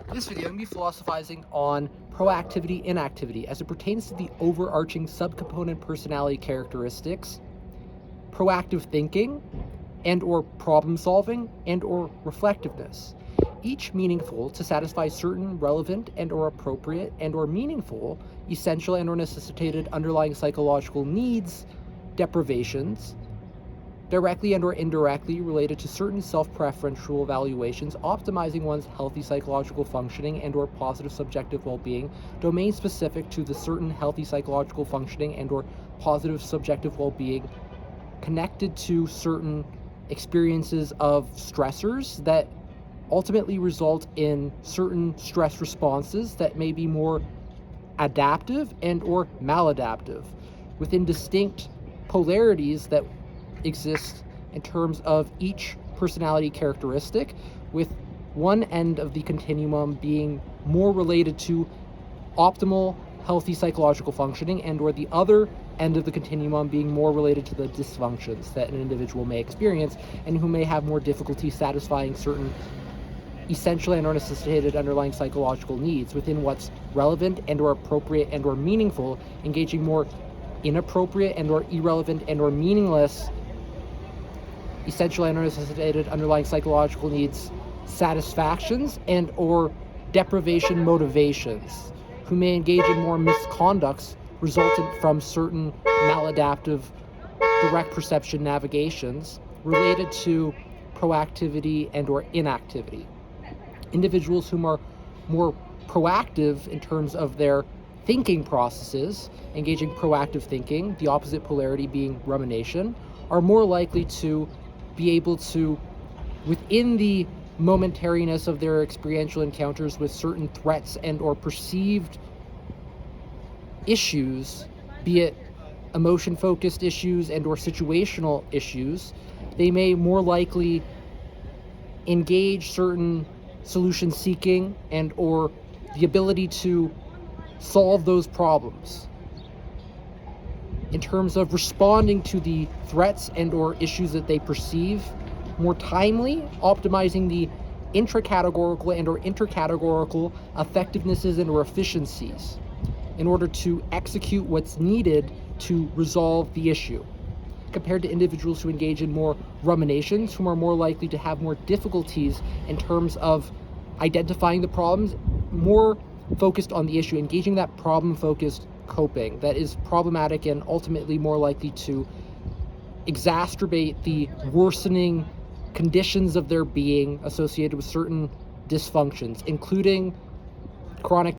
In this video, I'm going to be philosophizing on proactivity-inactivity as it pertains to the overarching subcomponent personality characteristics, proactive thinking, and or problem solving, and or reflectiveness, each meaningful to satisfy certain relevant and or appropriate and or meaningful, essential and or necessitated underlying psychological needs, deprivations, directly and or indirectly related to certain self-preferential evaluations, optimizing one's healthy psychological functioning and or positive subjective well-being, domain-specific to the certain healthy psychological functioning and or positive subjective well-being, connected to certain experiences of stressors that ultimately result in certain stress responses that may be more adaptive and or maladaptive within distinct polarities that exist in terms of each personality characteristic, with one end of the continuum being more related to optimal healthy psychological functioning and or the other end of the continuum being more related to the dysfunctions that an individual may experience and who may have more difficulty satisfying certain essential and or necessitated underlying psychological needs within what's relevant and or appropriate and or meaningful, engaging more inappropriate and or irrelevant and or meaningless essential and necessitated underlying psychological needs satisfactions and or deprivation motivations, who may engage in more misconducts resultant from certain maladaptive direct perception navigations related to proactivity and or inactivity. Individuals whom are more proactive in terms of their thinking processes, engaging proactive thinking, the opposite polarity being rumination, are more likely to be able to, within the momentariness of their experiential encounters with certain threats and or perceived issues, be it emotion-focused issues and or situational issues, they may more likely engage certain solution seeking and or the ability to solve those problems in terms of responding to the threats and or issues that they perceive more timely, optimizing the intracategorical and or intercategorical effectivenesses and or efficiencies in order to execute what's needed to resolve the issue, compared to individuals who engage in more ruminations, whom are more likely to have more difficulties in terms of identifying the problems, more focused on the issue, engaging that problem-focused coping that is problematic and ultimately more likely to exacerbate the worsening conditions of their being associated with certain dysfunctions, including chronic